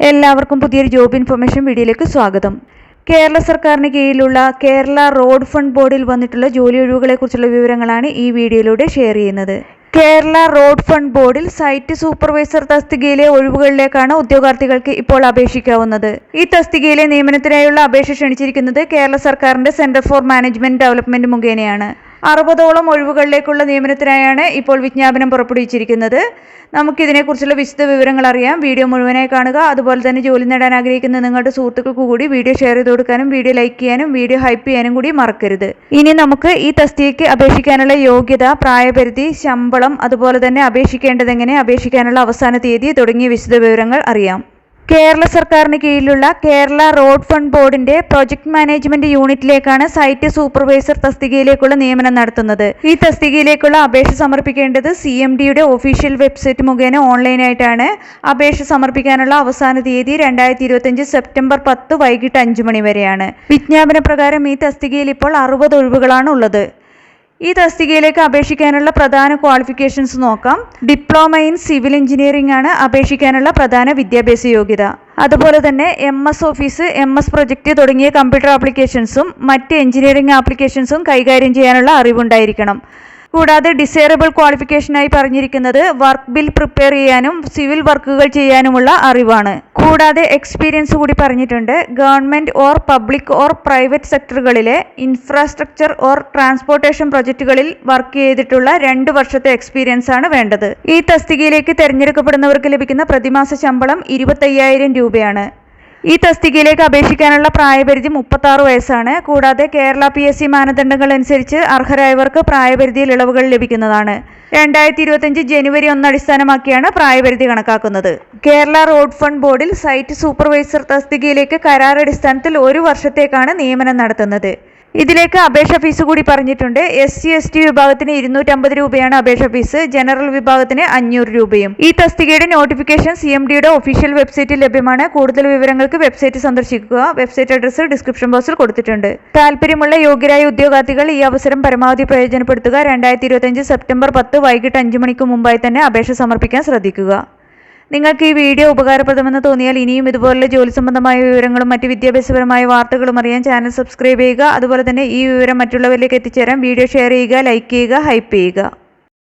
എല്ലാവർക്കും പുതിയൊരു job information വീഡിയോയിലേക്ക് സ്വാഗതം. കേരള സർക്കാരിന് കീഴിലുള്ള കേരള റോഡ് ഫണ്ട് ബോർഡിൽ വന്നിട്ടുള്ള ജോലി ഒഴിവുകളെക്കുറിച്ചുള്ള വിവരങ്ങളാണ് ഈ വീഡിയോയിലൂടെ ഷെയർ ചെയ്യുന്നത്. കേരള റോഡ് ഫണ്ട് ബോർഡിൽ സൈറ്റ് സൂപ്പർവൈസർ തസ്തികയിലെ ഒഴിവുകളിലേക്കാണ് ഉദ്യോഗാർത്ഥികൾക്ക് ഇപ്പോൾ അപേക്ഷിക്കാവുന്നത്. ഈ തസ്തികയിലെ നിയമനത്തിനായുള്ള അപേക്ഷ ക്ഷണിച്ചിരിക്കുന്നത് കേരള സർക്കാരിന്റെ സെന്റർ ഫോർ മാനേജ്മെന്റ് ഡെവലപ്മെന്റ് മുഖേനയാണ്. 60ഓളം ഒഴിവുകളിലേക്കുള്ള നിയമനത്തിനായാണ് ഇപ്പോൾ വിജ്ഞാപനം പുറപ്പെടുവിച്ചിരിക്കുന്നത്. നമുക്കിതിനെക്കുറിച്ചുള്ള വിശദ വിവരങ്ങൾ അറിയാം. വീഡിയോ മുഴുവനായി കാണുക. അതുപോലെ തന്നെ ജോലി നേടാൻ ആഗ്രഹിക്കുന്ന നിങ്ങളുടെ സുഹൃത്തുക്കൾക്ക് കൂടി വീഡിയോ ഷെയർ ചെയ്ത് കൊടുക്കാനും വീഡിയോ ലൈക്ക് ചെയ്യാനും വീഡിയോ ഹൈപ്പ് ചെയ്യാനും കൂടി മറക്കരുത്. ഇനി നമുക്ക് ഈ തസ്തികയ്ക്ക് അപേക്ഷിക്കാനുള്ള യോഗ്യത, പ്രായപരിധി, ശമ്പളം, അതുപോലെ തന്നെ അപേക്ഷിക്കേണ്ടതെങ്ങനെ, അപേക്ഷിക്കാനുള്ള അവസാന തീയതി തുടങ്ങിയ വിശദ വിവരങ്ങൾ അറിയാം. കേരള സർക്കാരിന് കീഴിലുള്ള കേരള റോഡ് ഫണ്ട് ബോർഡിന്റെ പ്രൊജക്ട് മാനേജ്മെന്റ് യൂണിറ്റിലേക്കാണ് സൈറ്റ് സൂപ്പർവൈസർ തസ്തികയിലേക്കുള്ള നിയമനം നടത്തുന്നത്. ഈ തസ്തികയിലേക്കുള്ള അപേക്ഷ സമർപ്പിക്കേണ്ടത് CMDയുടെ ഒഫീഷ്യൽ വെബ്സൈറ്റ് മുഖേന ഓൺലൈനായിട്ടാണ്. അപേക്ഷ സമർപ്പിക്കാനുള്ള അവസാന തീയതി 2025 സെപ്റ്റംബർ 10 വൈകിട്ട് 5 മണി വരെയാണ്. വിജ്ഞാപന പ്രകാരം ഈ തസ്തികയിൽ ഇപ്പോൾ 60 ഒഴിവുകളാണ് ഉള്ളത്. ഈ തസ്തികയിലേക്ക് അപേക്ഷിക്കാനുള്ള പ്രധാന ക്വാളിഫിക്കേഷൻസ് നോക്കാം. ഡിപ്ലോമ ഇൻ സിവിൽ എഞ്ചിനീയറിംഗ് ആണ് അപേക്ഷിക്കാനുള്ള പ്രധാന വിദ്യാഭ്യാസ യോഗ്യത. അതുപോലെ തന്നെ MS ഓഫീസ്, MS പ്രൊജക്റ്റ് തുടങ്ങിയ കമ്പ്യൂട്ടർ ആപ്ലിക്കേഷൻസും മറ്റ് എഞ്ചിനീയറിംഗ് ആപ്ലിക്കേഷൻസും കൈകാര്യം ചെയ്യാനുള്ള അറിവുണ്ടായിരിക്കണം. കൂടാതെ ഡിസൈറബിൾ ക്വാളിഫിക്കേഷനായി പറഞ്ഞിരിക്കുന്നത് വർക്ക് ബിൽ പ്രിപ്പയർ ചെയ്യാനും സിവിൽ വർക്കുകൾ ചെയ്യാനുമുള്ള അറിവാണ്. കൂടാതെ എക്സ്പീരിയൻസ് കൂടി പറഞ്ഞിട്ടുണ്ട്. Government or public or private സെക്ടറുകളിലെ ഇൻഫ്രാസ്ട്രക്ചർ ഓർ ട്രാൻസ്പോർട്ടേഷൻ പ്രൊജക്റ്റുകളിൽ വർക്ക് ചെയ്തിട്ടുള്ള 2 വർഷത്തെ എക്സ്പീരിയൻസ് ആണ് വേണ്ടത്. ഈ തസ്തികയിലേക്ക് തിരഞ്ഞെടുക്കപ്പെടുന്നവർക്ക് ലഭിക്കുന്ന പ്രതിമാസ ശമ്പളം 25,000 രൂപയാണ്. ഈ തസ്തികയിലേക്ക് അപേക്ഷിക്കാനുള്ള പ്രായപരിധി 36 വയസ്സാണ്. കൂടാതെ കേരള PSC മാനദണ്ഡങ്ങൾ അനുസരിച്ച് അർഹരായവർക്ക് പ്രായപരിധിയിൽ ഇളവുകൾ ലഭിക്കുന്നതാണ്. 2025 ജനുവരി 1 അടിസ്ഥാനമാക്കിയാണ് പ്രായപരിധി കണക്കാക്കുന്നത്. കേരള റോഡ് ഫണ്ട് ബോർഡിൽ സൈറ്റ് സൂപ്പർവൈസർ തസ്തികയിലേക്ക് കരാറടിസ്ഥാനത്തിൽ 1 വർഷത്തേക്കാണ് നിയമനം നടത്തുന്നത്. ഇതിലേക്ക് അപേക്ഷ ഫീസ് കൂടി പറഞ്ഞിട്ടുണ്ട്. SC/ST വിഭാഗത്തിന് 250 രൂപയാണ് അപേക്ഷ ഫീസ്. ജനറൽ വിഭാഗത്തിന് 500 രൂപയും. ഈ തസ്തികയുടെ നോട്ടിഫിക്കേഷൻ CMDയുടെ ഒഫീഷ്യൽ വെബ്സൈറ്റിൽ ലഭ്യമാണ്. കൂടുതൽ വിവരങ്ങൾക്ക് വെബ്സൈറ്റ് സന്ദർശിക്കുക. വെബ്സൈറ്റ് അഡ്രസ്സ് ഡിസ്ക്രിപ്ഷൻ ബോക്സിൽ കൊടുത്തിട്ടുണ്ട്. താല്പര്യമുള്ള യോഗ്യരായ ഉദ്യോഗാർത്ഥികൾ ഈ അവസരം പരമാവധി പ്രയോജനപ്പെടുത്തുക. 2025 സെപ്റ്റംബർ 10 വൈകിട്ട് 5 മണിക്ക് മുമ്പായി തന്നെ അപേക്ഷ സമർപ്പിക്കാൻ ശ്രദ്ധിക്കുക. നിങ്ങൾക്ക് ഈ വീഡിയോ ഉപകാരപ്രദമെന്ന് തോന്നിയാൽ ഇനിയും ഇതുപോലുള്ള ജോലി സംബന്ധമായ വിവരങ്ങളും മറ്റ് വിദ്യാഭ്യാസപരമായ വാർത്തകളും അറിയാൻ ചാനൽ സബ്സ്ക്രൈബ് ചെയ്യുക. അതുപോലെ തന്നെ ഈ വിവരം മറ്റുള്ളവരിലേക്ക് എത്തിച്ചേരാൻ വീഡിയോ ഷെയർ ചെയ്യുക, ലൈക്ക് ചെയ്യുക, ഹൈപ്പ് ചെയ്യുക.